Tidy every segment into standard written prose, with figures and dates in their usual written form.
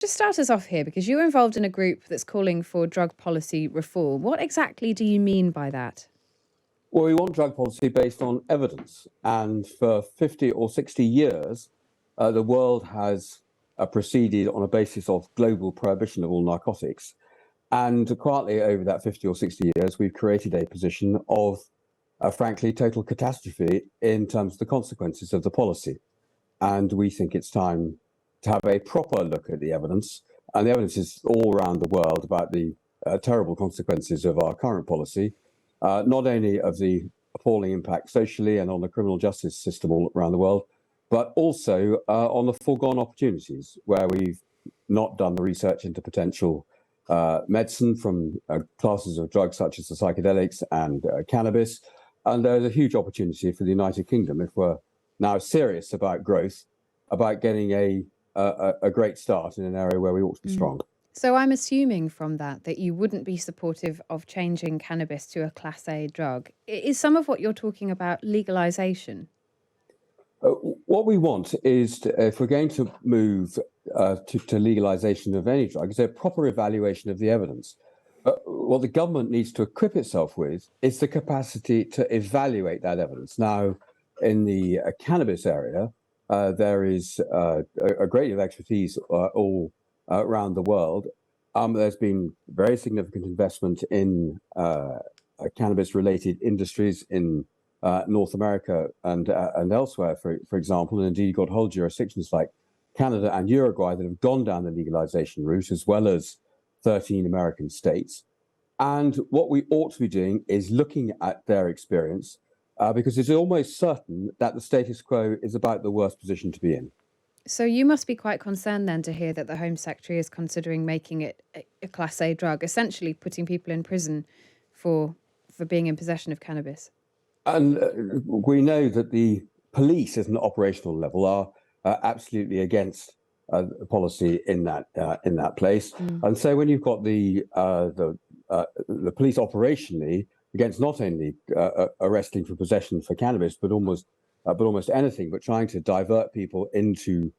Just start us off here, because you're involved in a group that's calling for drug policy reform. What exactly do you mean by that? Well, we want drug policy based on evidence. And for 50 or 60 years, the world has proceeded on a basis of global prohibition of all narcotics. And quietly over that 50 or 60 years, we've created a position of, frankly, total catastrophe in terms of the consequences of the policy. And we think it's time to have a proper look at the evidence. And the evidence is all around the world about the terrible consequences of our current policy, not only of the appalling impact socially and on the criminal justice system all around the world, but also on the foregone opportunities where we've not done the research into potential medicine from classes of drugs such as the psychedelics and cannabis. And there's a huge opportunity for the United Kingdom if we're now serious about growth, about getting a great start in an area where we ought to be strong. So I'm assuming from that you wouldn't be supportive of changing cannabis to a Class A drug. Is some of what you're talking about legalisation? What we want is, if we're going to move to legalisation of any drug, is a proper evaluation of the evidence. What the government needs to equip itself with is the capacity to evaluate that evidence. Now, in the cannabis area, there is a great deal of expertise all around the world. There's been very significant investment in cannabis-related industries in North America and elsewhere, for example, and indeed you've got whole jurisdictions like Canada and Uruguay that have gone down the legalization route, as well as 13 American states. And what we ought to be doing is looking at their experience, because it's almost certain that the status quo is about the worst position to be in. So you must be quite concerned then to hear that the Home Secretary is considering making it a Class A drug, essentially putting people in prison for being in possession of cannabis. And we know that the police, at an operational level, are absolutely against policy in that place. And so when you've got the police operationally against not only arresting for possession for cannabis, but almost anything, but trying to divert people into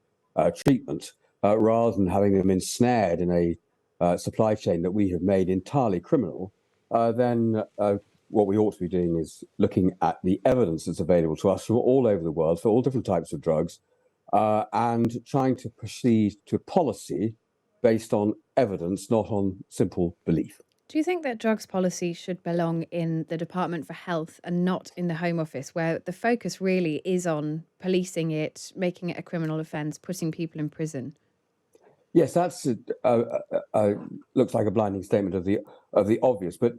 treatment rather than having them ensnared in a supply chain that we have made entirely criminal, then what we ought to be doing is looking at the evidence that's available to us from all over the world for all different types of drugs, and trying to proceed to policy based on evidence, not on simple belief. Do you think that drugs policy should belong in the Department for Health and not in the Home Office, where the focus really is on policing it, making it a criminal offence, putting people in prison? Yes, that's looks like a blinding statement of the obvious, but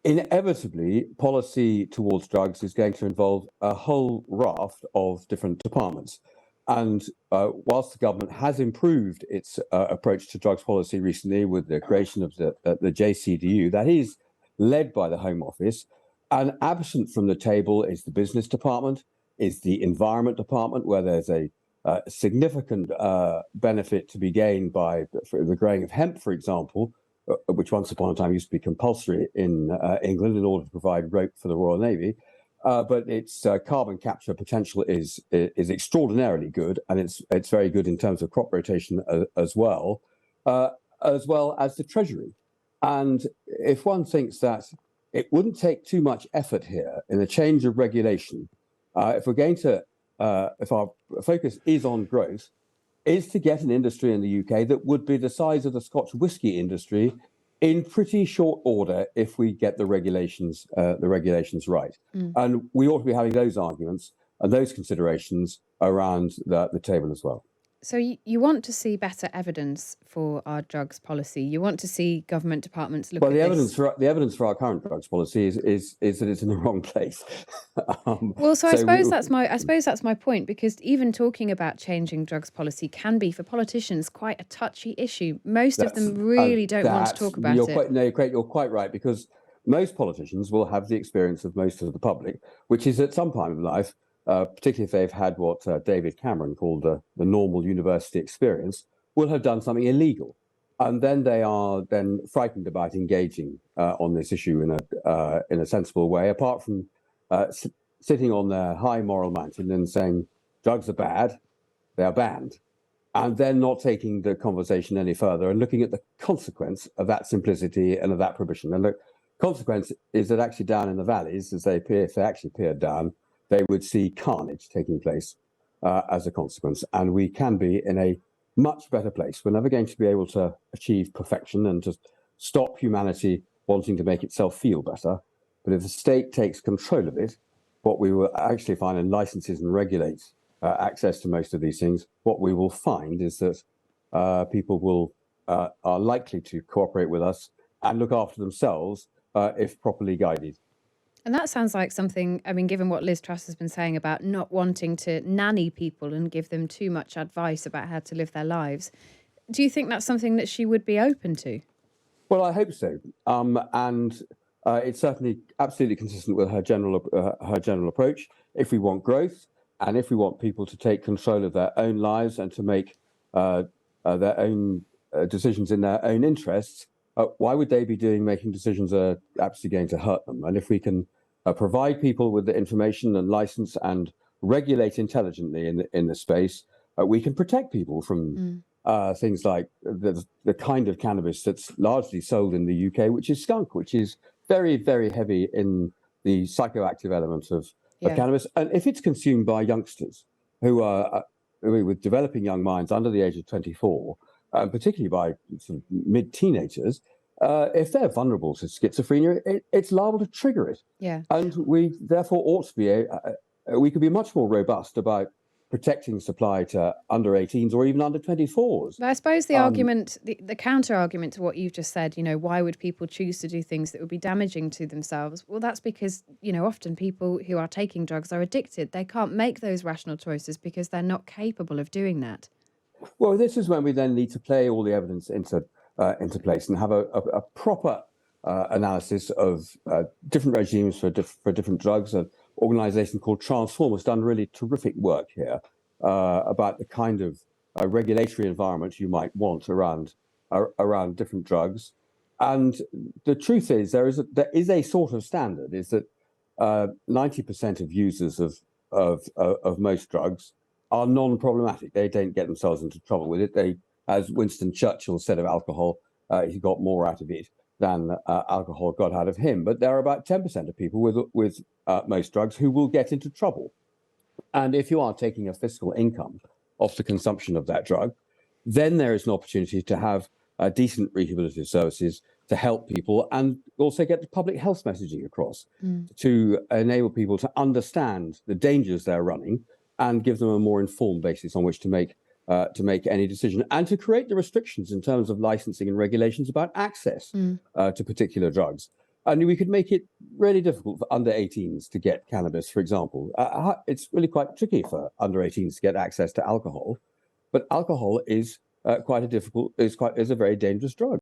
inevitably, policy towards drugs is going to involve a whole raft of different departments. And whilst the government has improved its approach to drugs policy recently with the creation of the JCDU, that is led by the Home Office, and absent from the table is the Business Department, is the Environment Department, where there's a significant benefit to be gained by the growing of hemp, for example, which once upon a time used to be compulsory in England in order to provide rope for the Royal Navy. But its carbon capture potential is extraordinarily good, and it's very good in terms of crop rotation as well as the Treasury. And if one thinks that it wouldn't take too much effort here in a change of regulation, if we're going to if our focus is on growth, is to get an industry in the UK that would be the size of the Scotch whisky industry in pretty short order if we get the regulations right. And we ought to be having those arguments and those considerations around the table as well. So you want to see better evidence for our drugs policy. You want to see government departments look at this. Well, the evidence for our current drugs policy is that it's in the wrong place. I suppose that's my point, because even talking about changing drugs policy can be, for politicians, quite a touchy issue. Most of them really don't want to talk about it. You're quite right, because most politicians will have the experience of most of the public, which is at some time of life, particularly if they've had what David Cameron called the normal university experience, will have done something illegal. And then they are then frightened about engaging on this issue in a sensible way, apart from sitting on their high moral mountain and saying drugs are bad, they are banned. and then not taking the conversation any further and looking at the consequence of that simplicity and of that prohibition. And the consequence is that actually down in the valleys, if they actually peered down, they would see carnage taking place as a consequence. And we can be in a much better place. We're never going to be able to achieve perfection and to stop humanity wanting to make itself feel better. But if the state takes control of it, what we will actually find and licenses and regulates access to most of these things, what we will find is that people are likely to cooperate with us and look after themselves if properly guided. And that sounds like something, I mean, given what Liz Truss has been saying about not wanting to nanny people and give them too much advice about how to live their lives, do you think that's something that she would be open to? Well, I hope so. And it's certainly absolutely consistent with her general approach. If we want growth and if we want people to take control of their own lives and to make their own decisions in their own interests, why would they be making decisions that are absolutely going to hurt them? And if we can provide people with the information and license and regulate intelligently in the space, we can protect people from things like the kind of cannabis that's largely sold in the UK, which is skunk, which is very, very heavy in the psychoactive elements of cannabis. And if it's consumed by youngsters who are with developing young minds under the age of 24, particularly by sort of mid-teenagers, if they're vulnerable to schizophrenia, it's liable to trigger it. Yeah. And we therefore ought to be, we could be much more robust about protecting supply to under 18s or even under 24s. But I suppose the argument, the counter argument to what you've just said, why would people choose to do things that would be damaging to themselves? Well, that's because, often people who are taking drugs are addicted. They can't make those rational choices because they're not capable of doing that. Well, this is when we then need to play all the evidence into place and have a proper analysis of different regimes for different drugs. An organisation called Transform has done really terrific work here about the kind of regulatory environment you might want around different drugs. And the truth is, there is a sort of standard, is that 90% of users of most drugs are non-problematic. They don't get themselves into trouble with it. As Winston Churchill said of alcohol, he got more out of it than alcohol got out of him. But there are about 10% of people with most drugs who will get into trouble. And if you are taking a fiscal income off the consumption of that drug, then there is an opportunity to have decent rehabilitative services to help people and also get the public health messaging across to enable people to understand the dangers they're running and give them a more informed basis on which to make any decision, and to create the restrictions in terms of licensing and regulations about access to particular drugs. And we could make it really difficult for under 18s to get cannabis, for example. It's really quite tricky for under 18s to get access to alcohol, but alcohol is a very dangerous drug.